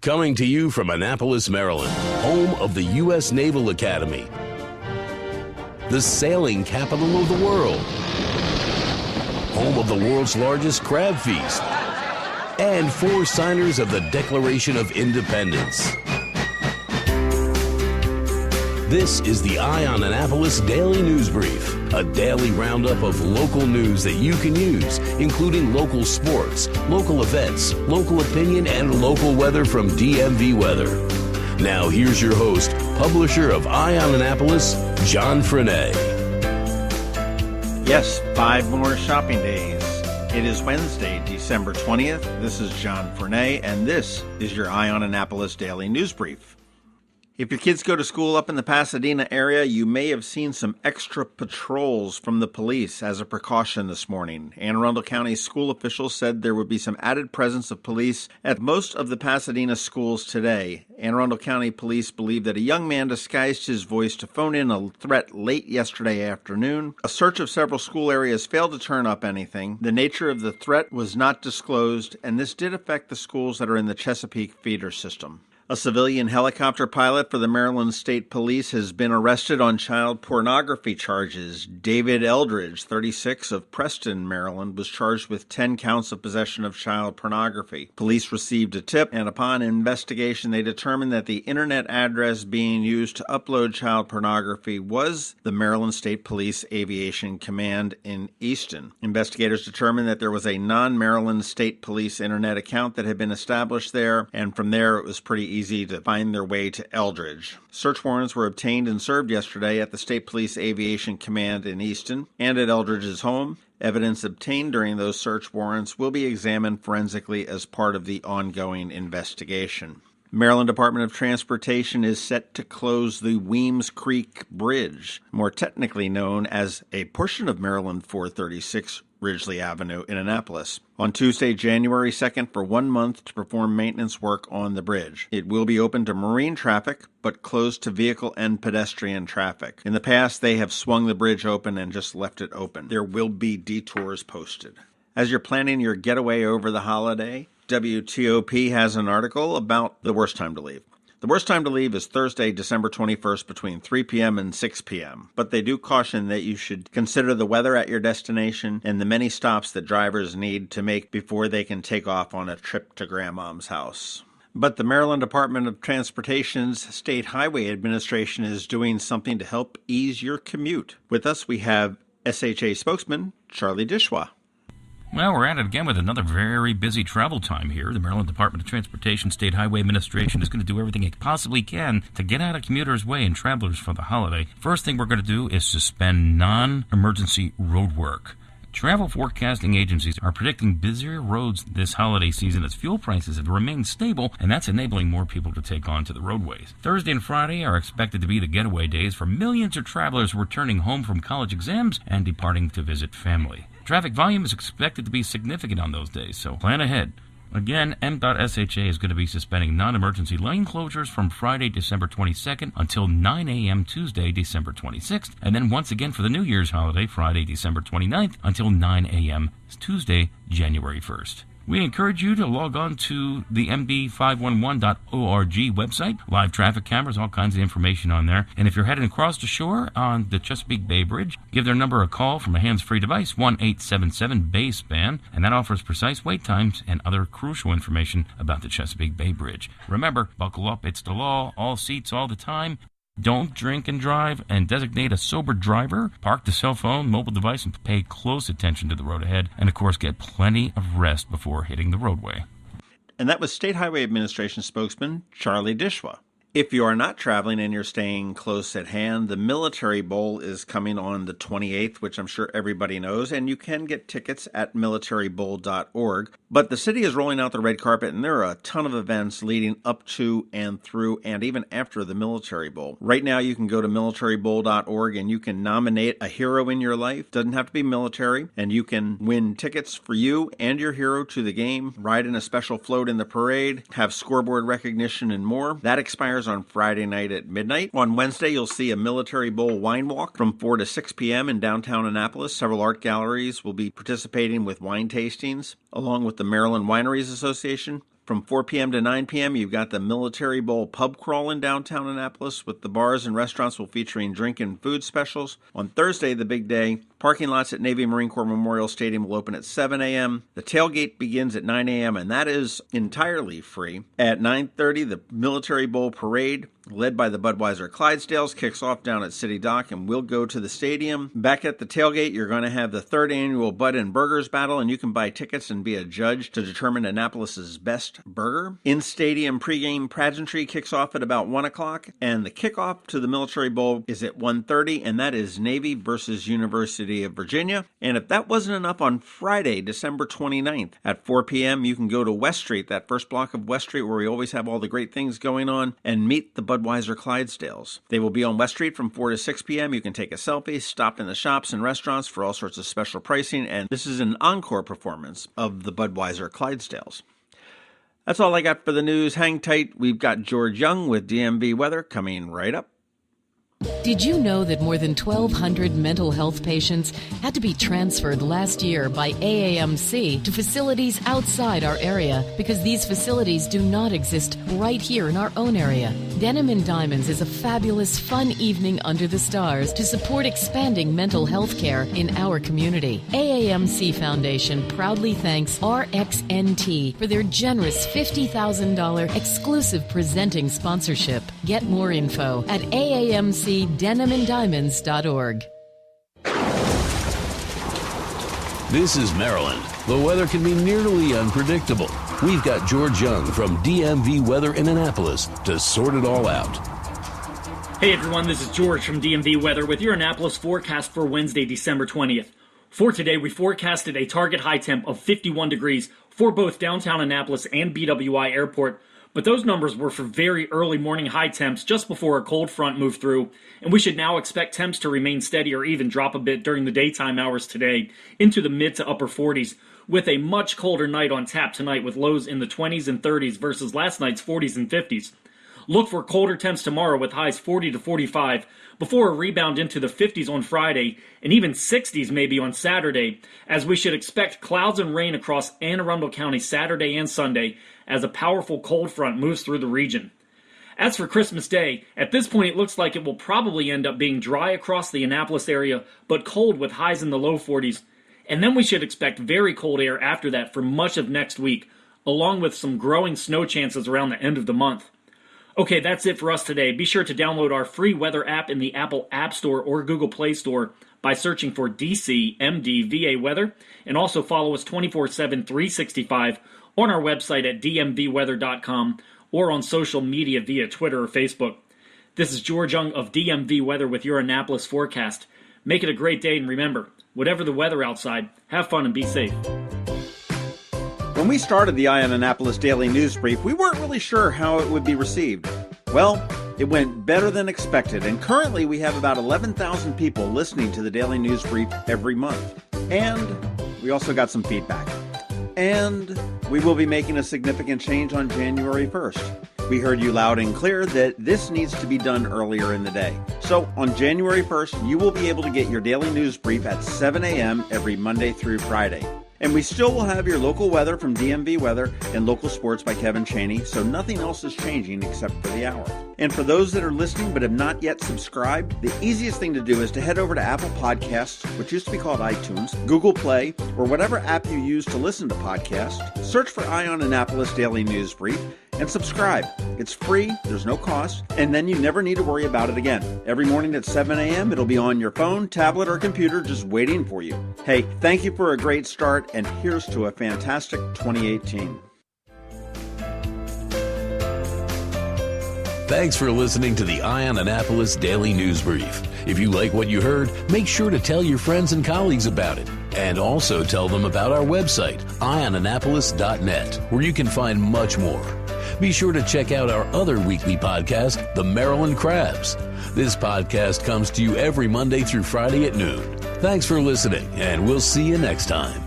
Coming to you from Annapolis, Maryland, home of the U.S. Naval Academy, the sailing capital of the world, home of the world's largest crab feast, and 4 signers of the Declaration of Independence. This is the Eye on Annapolis Daily News Brief, a daily roundup of local news that you can use, including local sports, local events, local opinion, and local weather from DMV Weather. Now here's your host, publisher of Eye on Annapolis, John Frenaye. Yes, 5 more shopping days. It is Wednesday, December 20th. This is John Frenaye, and this is your Eye on Annapolis Daily News Brief. If your kids go to school up in the Pasadena area, you may have seen some extra patrols from the police as a precaution this morning. Anne Arundel County school officials said there would be some added presence of police at most of the Pasadena schools today. Anne Arundel County police believe that a young man disguised his voice to phone in a threat late yesterday afternoon. A search of several school areas failed to turn up anything. The nature of the threat was not disclosed, and this did affect the schools that are in the Chesapeake feeder system. A civilian helicopter pilot for the Maryland State Police has been arrested on child pornography charges. David Eldridge, 36, of Preston, Maryland, was charged with 10 counts of possession of child pornography. Police received a tip, and upon investigation, they determined that the internet address being used to upload child pornography was the Maryland State Police Aviation Command in Easton. Investigators determined that there was a non-Maryland State Police internet account that had been established there, and from there it was pretty easy to find their way to Eldridge. Search warrants were obtained and served yesterday at the State Police Aviation Command in Easton and at Eldridge's home. Evidence obtained during those search warrants will be examined forensically as part of the ongoing investigation. Maryland Department of Transportation is set to close the Weems Creek Bridge, more technically known as a portion of Maryland 436 Ridgely Avenue in Annapolis, on Tuesday, January 2nd for 1 month to perform maintenance work on the bridge. It will be open to marine traffic, but closed to vehicle and pedestrian traffic. In the past, they have swung the bridge open and just left it open. There will be detours posted. As you're planning your getaway over the holiday, WTOP has an article about the worst time to leave. The worst time to leave is Thursday, December 21st between 3 p.m. and 6 p.m., but they do caution that you should consider the weather at your destination and the many stops that drivers need to make before they can take off on a trip to Grandmom's house. But the Maryland Department of Transportation's State Highway Administration is doing something to help ease your commute. With us, we have SHA spokesman Charlie Dishwa. Well, we're at it again with another very busy travel time here. The Maryland Department of Transportation State Highway Administration is going to do everything it possibly can to get out of commuters' way and travelers for the holiday. First thing we're going to do is suspend non-emergency road work. Travel forecasting agencies are predicting busier roads this holiday season as fuel prices have remained stable, and that's enabling more people to take on to the roadways. Thursday and Friday are expected to be the getaway days for millions of travelers returning home from college exams and departing to visit family. Traffic volume is expected to be significant on those days, so plan ahead. Again, M.SHA is going to be suspending non-emergency lane closures from Friday, December 22nd until 9 a.m. Tuesday, December 26th, and then once again for the New Year's holiday, Friday, December 29th until 9 a.m. Tuesday, January 1st. We encourage you to log on to the mb511.org website. Live traffic cameras, all kinds of information on there. And if you're heading across the shore on the Chesapeake Bay Bridge, give their number a call from a hands-free device, 1-877-BAY-SPAN, and that offers precise wait times and other crucial information about the Chesapeake Bay Bridge. Remember, buckle up, it's the law, all seats all the time. Don't drink and drive, and designate a sober driver. Park the cell phone, mobile device, and pay close attention to the road ahead. And, of course, get plenty of rest before hitting the roadway. And that was State Highway Administration spokesman Charlie Dishwa. If you are not traveling and you're staying close at hand, the Military Bowl is coming on the 28th, which I'm sure everybody knows, and you can get tickets at militarybowl.org. But the city is rolling out the red carpet, and there are a ton of events leading up to and through and even after the Military Bowl. Right now, you can go to militarybowl.org and you can nominate a hero in your life. Doesn't have to be military, and you can win tickets for you and your hero to the game, ride in a special float in the parade, have scoreboard recognition, and more. That expires on Friday night at midnight. On Wednesday, you'll see a Military Bowl wine walk from 4 to 6 p.m. in downtown Annapolis. Several art galleries will be participating with wine tastings, along with the Maryland Wineries Association. from 4 p.m. to 9 p.m., you've got the Military Bowl pub crawl in downtown Annapolis, with the bars and restaurants will featuring drink and food specials. On Thursday, the big day, parking lots at Navy Marine Corps Memorial Stadium will open at 7 a.m. The tailgate begins at 9 a.m., and that is entirely free. At 9:30, the Military Bowl parade, led by the Budweiser Clydesdales, kicks off down at City Dock and will go to the stadium. Back at the tailgate, you're going to have the 3rd annual Bud and Burgers battle, and you can buy tickets and be a judge to determine Annapolis's best burger. In-stadium pregame pageantry kicks off at about 1 o'clock, and the kickoff to the Military Bowl is at 1:30, and that is Navy versus University of Virginia. And if that wasn't enough, on Friday, December 29th at 4 p.m., you can go to West Street, that first block of West Street where we always have all the great things going on, and meet the Budweiser Clydesdales. They will be on West Street from 4 to 6 p.m. You can take a selfie, stop in the shops and restaurants for all sorts of special pricing, and this is an encore performance of the Budweiser Clydesdales. That's all I got for the news. Hang tight. We've got George Young with DMV Weather coming right up. Did you know that more than 1,200 mental health patients had to be transferred last year by AAMC to facilities outside our area because these facilities do not exist right here in our own area? Denim and Diamonds is a fabulous, fun evening under the stars to support expanding mental health care in our community. AAMC Foundation proudly thanks RxNT for their generous $50,000 exclusive presenting sponsorship. Get more info at AAMCDenimandDiamonds.org. This is Maryland. The weather can be nearly unpredictable. We've got George Young from DMV Weather in Annapolis to sort it all out. Hey everyone, this is George from DMV Weather with your Annapolis forecast for Wednesday, December 20th. For today, we forecasted a target high temp of 51 degrees for both downtown Annapolis and BWI Airport, but those numbers were for very early morning high temps just before a cold front moved through, and we should now expect temps to remain steady or even drop a bit during the daytime hours today into the mid to upper 40s, with a much colder night on tap tonight with lows in the 20s and 30s versus last night's 40s and 50s. Look for colder temps tomorrow with highs 40 to 45 before a rebound into the 50s on Friday and even 60s maybe on Saturday, as we should expect clouds and rain across Anne Arundel County Saturday and Sunday as a powerful cold front moves through the region. As for Christmas Day, at this point it looks like it will probably end up being dry across the Annapolis area, but cold with highs in the low 40s. And then we should expect very cold air after that for much of next week, along with some growing snow chances around the end of the month. Okay, that's it for us today. Be sure to download our free weather app in the Apple App Store or Google Play Store by searching for DCMDVA Weather, and also follow us 24/7, 365 on our website at dmvweather.com or on social media via Twitter or Facebook. This is George Young of DMV Weather with your Annapolis forecast. Make it a great day, and remember, whatever the weather outside, have fun and be safe. When we started the Eye on Annapolis Daily News Brief, we weren't really sure how it would be received. Well, it went better than expected, and currently we have about 11,000 people listening to the Daily News Brief every month. And we also got some feedback. And we will be making a significant change on January 1st. We heard you loud and clear that this needs to be done earlier in the day. So on January 1st, you will be able to get your Daily News Brief at 7 a.m. every Monday through Friday. And we still will have your local weather from DMV Weather and local sports by Kevin Chaney, so nothing else is changing except for the hour. And for those that are listening but have not yet subscribed, the easiest thing to do is to head over to Apple Podcasts, which used to be called iTunes, Google Play, or whatever app you use to listen to podcasts. Search for Eye on Annapolis Daily News Brief and subscribe. It's free, there's no cost, and then you never need to worry about it again. Every morning at 7 a.m., it'll be on your phone, tablet, or computer just waiting for you. Hey, thank you for a great start, and here's to a fantastic 2018. Thanks for listening to the Eye on Annapolis Daily News Brief. If you like what you heard, make sure to tell your friends and colleagues about it. And also tell them about our website, eyeonannapolis.net, where you can find much more. Be sure to check out our other weekly podcast, The Maryland Crabs. This podcast comes to you every Monday through Friday at noon. Thanks for listening, and we'll see you next time.